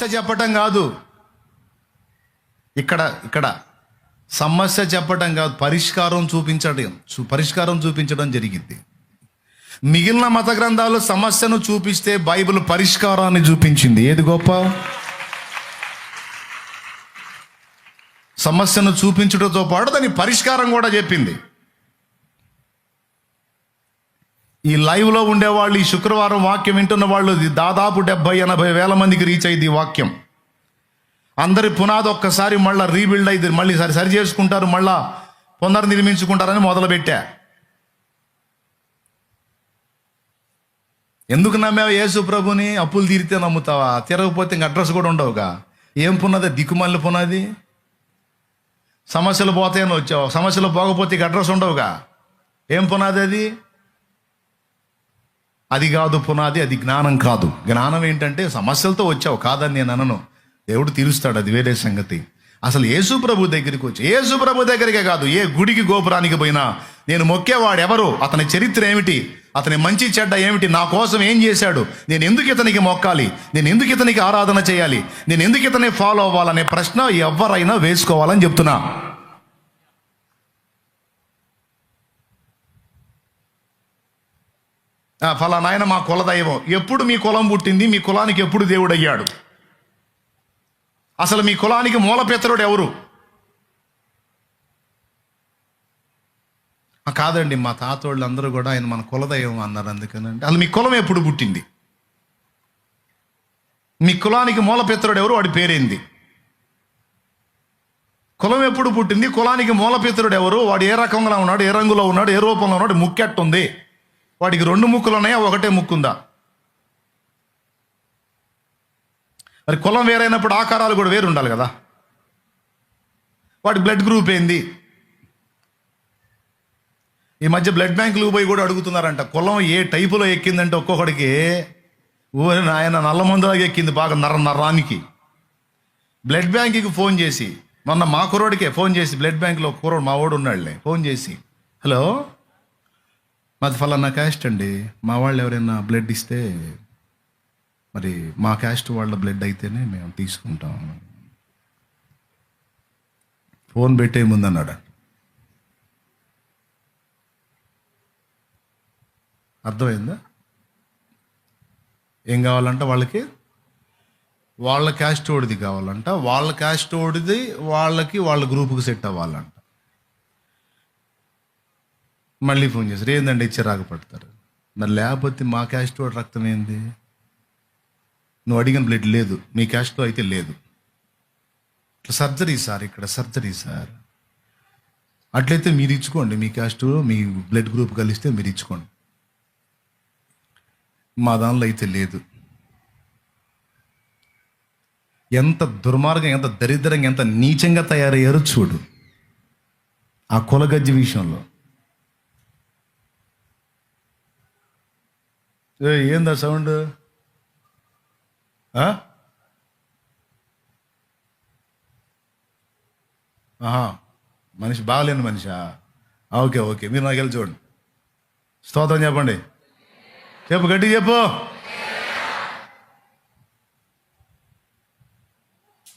సమస్య చెప్పటం కాదు, ఇక్కడ ఇక్కడ సమస్య చెప్పటం కాదు, పరిష్కారం చూపించడం జరిగింది. మిగిలిన మత గ్రంథాలు సమస్యను చూపిస్తే బైబిల్ పరిష్కారాన్ని చూపించింది. ఏది గొప్ప? సమస్యను చూపించడంతో పాటు దాని పరిష్కారం కూడా చెప్పింది. ఈ లైవ్లో ఉండేవాళ్ళు, ఈ శుక్రవారం వాక్యం వింటున్న వాళ్ళు దాదాపు 70-80 వేల మందికి రీచ్ అయింది ఈ వాక్యం. అందరి పునాది ఒక్కసారి మళ్ళీ రీబిల్డ్ అయింది, మళ్ళీ సరి చేసుకుంటారు, మళ్ళా పునర్నిర్మించుకుంటారని మొదలుపెట్టా. ఎందుకు నమ్మావు యేసు ప్రభుని? అప్పులు తీరితే నమ్ముతావా? తిరగకపోతే ఇంక అడ్రస్ కూడా ఉండవుగా. ఏం పునాది? దిక్కుమల్లి పునాది. సమస్యలు పోతాయని వచ్చావు, సమస్యలు పోకపోతే ఇక అడ్రస్ ఉండవుగా. ఏం పునాది అది? అది కాదు పునాది, అది జ్ఞానం కాదు. జ్ఞానం ఏంటంటే సమస్యలతో వచ్చావు, కాదని నేను అనను, దేవుడు తీరుస్తాడు, అది వేరే సంగతి. అసలు యేసు ప్రభు దగ్గరికి వచ్చి, యేసు ప్రభు దగ్గరికే కాదు, ఏ గుడికి గోపురానికి పోయినా నేను మొక్కేవాడు ఎవరు, అతని చరిత్ర ఏమిటి, అతని మంచి చెడ్డ ఏమిటి, నా కోసం ఏం చేశాడు, నేను ఎందుకు ఇతనికి మొక్కాలి, నేను ఎందుకు ఇతనికి ఆరాధన చేయాలి, నేను ఎందుకు ఇతని ఫాలో అవ్వాలనే ప్రశ్న ఎవరైనా వేసుకోవాలని చెప్తున్నా. ఫలానా ఆయన మా కులదైవం. ఎప్పుడు మీ కులం పుట్టింది? మీ కులానికి ఎప్పుడు దేవుడు అయ్యాడు? అసలు మీ కులానికి మూలపితరుడు ఎవరు? కాదండి, మా తాతోళ్ళు అందరూ కూడా ఆయన మన కులదైవం అన్నారు, అందుకనండి. అసలు మీ కులం ఎప్పుడు పుట్టింది? మీ కులానికి మూలపితరుడు ఎవరు? వాడి పేరేంది? కులం ఎప్పుడు పుట్టింది? కులానికి మూలపితరుడు ఎవరు? వాడు ఏ రకంగా ఉన్నాడు, ఏ రంగులో ఉన్నాడు, ఏ రూపంలో ఉన్నాడు, ముక్కెట్టుంది, వాడికి 2 ముక్కులు ఉన్నాయా, ఒకటే ముక్కుందా? మరి కులం వేరైనప్పుడు ఆకారాలు కూడా వేరు ఉండాలి కదా. వాడి బ్లడ్ గ్రూప్ ఏంది? ఈ మధ్య బ్లడ్ బ్యాంకులకు పోయి కూడా అడుగుతున్నారంట, కులం ఏ టైపులో ఎక్కిందంటే ఒక్కొక్కడికి ఆయన నల్ల మందులాగా ఎక్కింది బాగా, నరానికి. బ్లడ్ బ్యాంక్కి ఫోన్ చేసి, మొన్న మా కుర్రోడికే ఫోన్ చేసి, బ్లడ్ బ్యాంక్లో కుర్రోడు మా వాడు ఉన్నాడులే, ఫోన్ చేసి, హలో మాది ఫలానా క్యాస్ట్ అండి, మా వాళ్ళు ఎవరైనా బ్లడ్ ఇస్తే మరి మా క్యాస్ట్ వాళ్ళ బ్లడ్ అయితేనే మేము తీసుకుంటాం. ఫోన్ పెట్టే ముందన్నాడు. అర్థమైందా? ఏం కావాలంట వాళ్ళకి? వాళ్ళ క్యాస్ట్ ఓడిది కావాలంట, వాళ్ళ క్యాస్ట్ ఓడిది వాళ్ళకి, వాళ్ళ గ్రూప్కి సెట్ అవ్వాలంట. మళ్ళీ ఫోన్ చేశారు, ఏందండి ఇచ్చి రాకపోతారు. మరి లేకపోతే మా క్యాస్ట్ ఓడి రక్తం ఏంది? నువ్వు అడిగిన బ్లడ్ లేదు, మీ క్యాస్ట్లో అయితే లేదు. ఇట్లా సర్జరీ సార్, ఇక్కడ సర్జరీ సార్. అట్లయితే మీరు ఇచ్చుకోండి, మీ క్యాస్ట్ మీ బ్లడ్ గ్రూప్ కలిస్తే మీరు ఇచ్చుకోండి, మా దానిలో అయితే లేదు. ఎంత దుర్మార్గం, ఎంత దరిద్రంగా, ఎంత నీచంగా తయారయ్యారో చూడు ఆ కులగజ్జి విషయంలో. ఏందా సౌండ్? మనిషి బాగలేని మనిషా? ఓకే ఓకే, మీరు నాకు వెళ్ళి చూడండి. స్తోత్రం చెప్పండి, చెప్పు, గట్టి చెప్పు.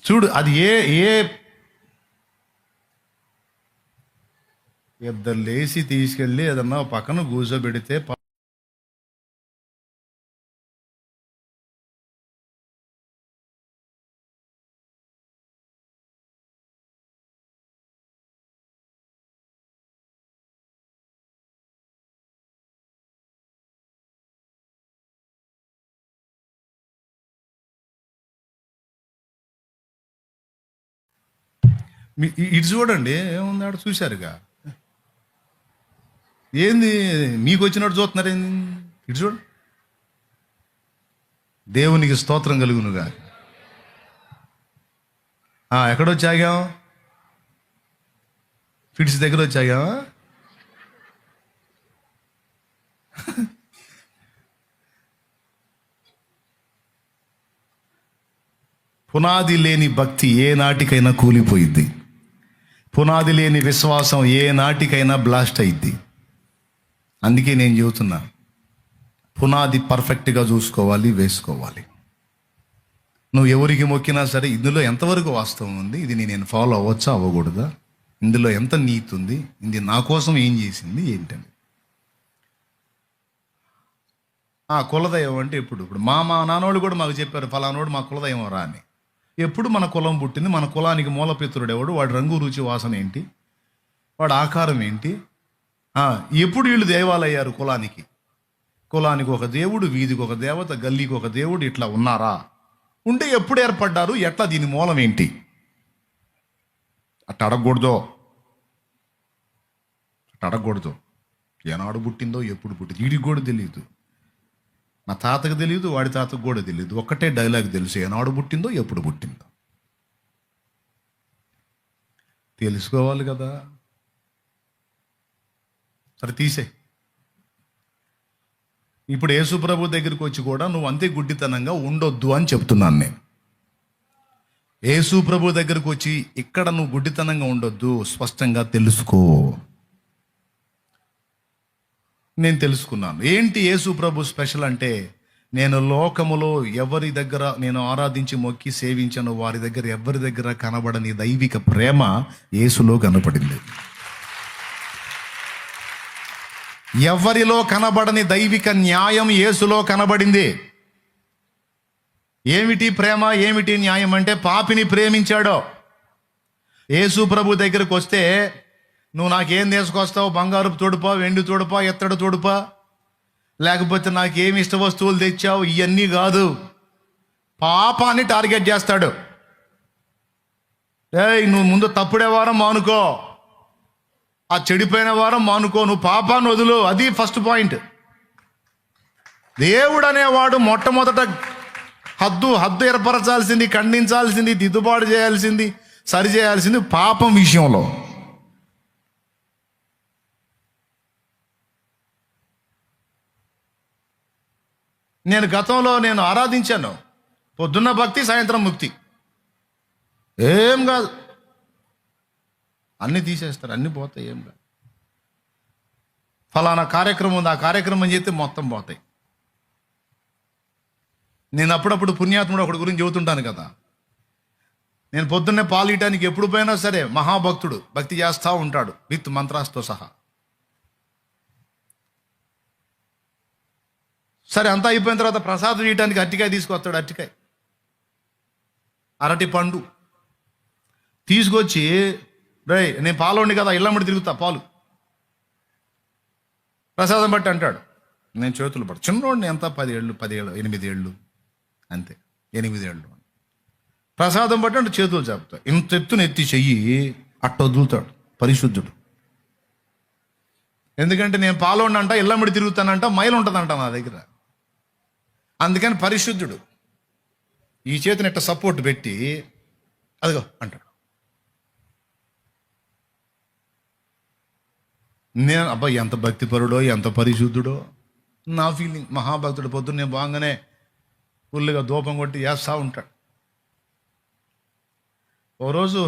చూడు, అది ఇద్దరు లేచి తీసుకెళ్ళి ఏదన్నా పక్కన కూర్చోబెడితే ఇటు చూడండి, ఏముంది ఆడ, చూశారుగా. ఏంది మీకు వచ్చినట్టు చూస్తున్నారు ఏంది? ఇటు చూడండి. దేవునికి స్తోత్రం కలుగునుగా. ఎక్కడొచ్చాగాం? ఫిట్స్ దగ్గర వచ్చాగా. పునాది లేని భక్తి ఏ నాటికైనా కూలిపోయిద్ది. పునాది లేని విశ్వాసం ఏ నాటికైనా బ్లాస్ట్ అయింది. అందుకే నేను చెబుతున్నా, పునాది పర్ఫెక్ట్గా చూసుకోవాలి, వేసుకోవాలి. నువ్వు ఎవరికి మొక్కినా సరే ఇందులో ఎంతవరకు వాస్తవం ఉంది, ఇది నేను ఫాలో అవ్వచ్చా అవ్వకూడదా, ఇందులో ఎంత నీతి ఉంది, ఇది నా కోసం ఏం చేసింది ఏంటని. కులదైవం అంటే ఇప్పుడు మా నాన్నోళ్ళు కూడా మాకు చెప్పారు, ఫలానోడు మా కులదైవం రా అని. ఎప్పుడు మన కులం పుట్టింది, మన కులానికి మూలపిత్రుడు ఎవడు, వాడి రంగు రుచి వాసన ఏంటి, వాడి ఆకారం ఏంటి, ఎప్పుడు వీళ్ళు దేవాలయ్యారు కులానికి ఒక దేవుడు, వీధికి ఒక దేవత, గల్లీకి ఒక దేవుడు, ఇట్లా ఉన్నారా, ఉంటే ఎప్పుడు ఏర్పడ్డారు, ఎట్లా, దీని మూలం ఏంటి, అట్ట అడగకూడదు. ఏనాడు పుట్టిందో ఎప్పుడు పుట్టింది వీడికి కూడా తెలియదు, మా తాతకు తెలియదు, వాడి తాతకు కూడా తెలియదు. ఒక్కటే డైలాగ్ తెలుసు, ఏనాడు పుట్టిందో ఎప్పుడు పుట్టిందో తెలుసుకోవాలి కదా. సరే తీసే. ఇప్పుడు యేసు ప్రభు దగ్గరికి వచ్చి కూడా నువ్వు అంతే గుడ్డితనంగా ఉండొద్దు అని చెప్తున్నాను నేను. యేసు ప్రభు దగ్గరికి వచ్చి ఇక్కడ నువ్వు గుడ్డితనంగా ఉండొద్దు, స్పష్టంగా తెలుసుకో. నేను తెలుసుకున్నాను ఏంటి యేసు ప్రభు స్పెషల్ అంటే, నేను లోకములో ఎవరి దగ్గర నేను ఆరాధించి మొక్కి సేవించను వారి దగ్గర ఎవరి దగ్గర కనబడని దైవిక ప్రేమ యేసులో కనపడింది. ఎవరిలో కనబడని దైవిక న్యాయం యేసులో కనబడింది. ఏమిటి ప్రేమ, ఏమిటి న్యాయం అంటే, పాపిని ప్రేమించాడో. యేసు ప్రభు దగ్గరకు వస్తే నువ్వు నాకేం తీసుకొస్తావు, బంగారు తోడుపా, వెండి తోడుపా, ఎత్తడు తోడుపా, లేకపోతే నాకేమి ఇష్ట వస్తువులు తెచ్చావు, ఇవన్నీ కాదు, పాపాన్ని టార్గెట్ చేస్తాడు. నువ్వు ముందు తప్పుడే వారం మానుకో, ఆ చెడిపోయిన వారం మానుకో, నువ్వు పాపాన్ని వదులు. అది ఫస్ట్ పాయింట్. దేవుడు అనేవాడు మొట్టమొదట హద్దు ఏర్పరచాల్సింది, ఖండించాల్సింది, దిద్దుబాటు చేయాల్సింది, సరిచేయాల్సింది పాపం విషయంలో. గతంలో నేను ఆరాధించాను, పొద్దున్న భక్తి, సాయంత్రం ముక్తి, ఏం కాదు, అన్నీ తీసేస్తారు, అన్నీ పోతాయి, ఏం కాదు. ఫలానా కార్యక్రమం ఉంది, ఆ కార్యక్రమం చేస్తే మొత్తం పోతాయి. నేను అప్పుడప్పుడు పుణ్యాత్ముడు ఒకటి గురించి చెబుతుంటాను కదా. నేను పొద్దున్నే పాలు ఇయటానికి ఎప్పుడు పోయినా సరే మహాభక్తుడు భక్తి చేస్తూ ఉంటాడు, విత్ మంత్రాస్తో సహా. సరే అంతా అయిపోయిన తర్వాత ప్రసాదం ఇయటానికి అరటికాయ తీసుకొస్తాడు, అరటి పండు తీసుకొచ్చి, నేను పాలోండి కదా, ఇళ్ళమ్మడి తిరుగుతా పాలు, ప్రసాదం బట్టి అంటాడు. నేను చేతులు పడు, చిన్నోడిని, ఎంత 10 ఏళ్ళు 8 ఏళ్ళు అంతే, 8 ఏళ్ళు. ప్రసాదం బట్టి అంటే చేతులు చెప్తా, ఇంత ఎత్తున ఎత్తి చెయ్యి అట్ట వదులుతాడు, పరిశుద్ధుడు. ఎందుకంటే నేను పాలోండి అంట, ఇళ్ళమ్మడి తిరుగుతానంట, మైలు ఉంటుందంట నా దగ్గర, అందుకని పరిశుద్ధుడు. ఈ చేతిని ఇట్ట సపోర్ట్ పెట్టి అదిగో అంటాడు. నేను అబ్బాయి ఎంత భక్తిపరుడో, ఎంత పరిశుద్ధుడో నా ఫీలింగ్. మహాభక్తుడు పొద్దున్నే బాగానే ఫుల్గా దూపం కొట్టి వేస్తూ ఉంటాడు. ఓ రోజు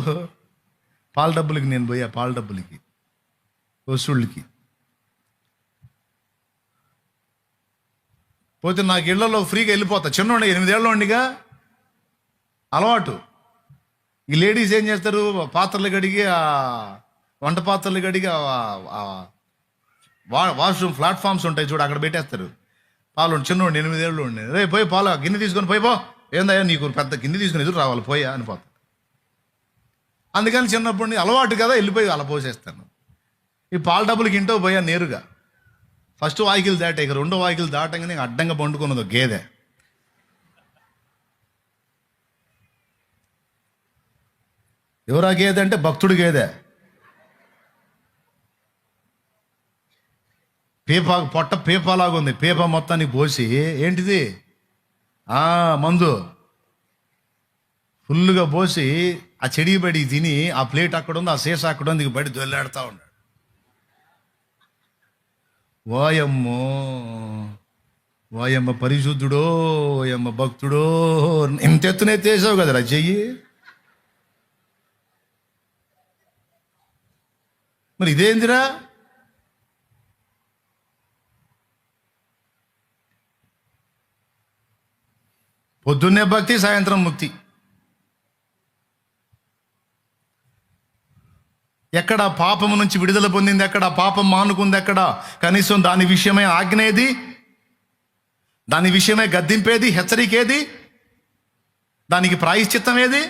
పాల డబ్బులకి నేను పోయా, పాల డబ్బులకి వసూళ్ళకి పోతే నాకు ఇళ్లలో ఫ్రీగా వెళ్ళిపోతా. చిన్నోండి, 8 ఏళ్ళ ఉండిగా అలవాటు. ఈ లేడీస్ ఏం చేస్తారు, పాత్రలు కడిగి, వంట పాత్రలు కడిగి వాష్రూమ్ ప్లాట్ఫామ్స్ ఉంటాయి చూడు, అక్కడ పెట్టేస్తారు. పాలు చిన్నోండి, 8 ఏళ్ళు ఉండి, రే పోయి పాలు గిన్నె తీసుకొని పోయిపో, ఏందయ్యా నీకు పెద్ద గిన్నె తీసుకుని ఎదురు రావాలి పోయా అనిపోతాడు. అందుకని చిన్నప్పటి అలవాటు కదా, వెళ్ళిపోయి అలా పోసేస్తాను. ఈ పాల డబ్బులకి ఇంటో పోయా నేరుగా. ఫస్ట్ వాయికిలు దాటే, ఇక 2వ వాయికిలు దాటంగానే అడ్డంగా పండుకున్నది గేదె. ఎవరా గేదె అంటే భక్తుడు గేదె. పొట్ట పీపలాగా ఉంది, పీప మొత్తాన్ని పోసి, ఏంటిది మందు ఫుల్గా పోసి, ఆ చెడిబడి తిని, ఆ ప్లేట్ అక్కడ ఉంది, ఆ సీసా అక్కడ ఉంది, బడి దొల్లాడుతూ ఉన్నాడు. వాయమ్మ పరిశుద్ధుడో, ఓయమ్మ భక్తుడో, ఇంత ఎత్తున ఎత్తేసావు కదరా చెయ్యి. మరి ఇదేందిరా? పొద్దున్నే భక్తి, సాయంత్రం ముక్తి. ఎక్కడ పాపము నుంచి విడుదల పొందింది? ఎక్కడ పాపం మానుకుంది? ఎక్కడ కనీసం దాని విషయమే ఆజ్ఞేది? దాని విషయమే గద్దింపేది, హెచ్చరికేది? దానికి ప్రాయశ్చిత్తం ఏది?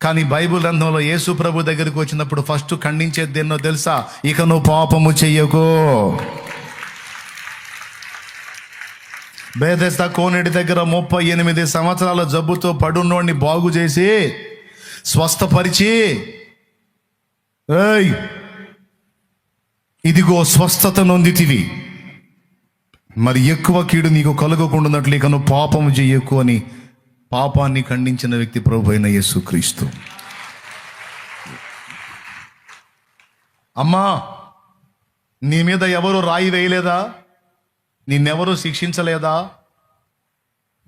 కానీ బైబిల్ గ్రంథంలో యేసు ప్రభు దగ్గరికి వచ్చినప్పుడు ఫస్ట్ ఖండించేది ఎన్నో తెలుసా? ఇక నువ్వు పాపము చెయ్యకు. బేతెస్దా కోనేటి దగ్గర 38 సంవత్సరాల జబ్బుతో పడున్నోడిని బాగు చేసి స్వస్థపరిచి, ఏయ్ ఇదిగో స్వస్థత నొందితివి, మరి ఎక్కువ కీడు నీకు కలుగకుండాన్నట్లు ఇక నువ్వు పాపము చెయ్యకు అని పాపాన్ని ఖండించిన వ్యక్తి ప్రభు అయిన యేసుక్రీస్తు. అమ్మా, నీ మీద ఎవరు రాయి వేయలేదా? నిన్నెవరూ శిక్షించలేదా?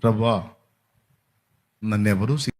ప్రభువా, నన్నెవరూ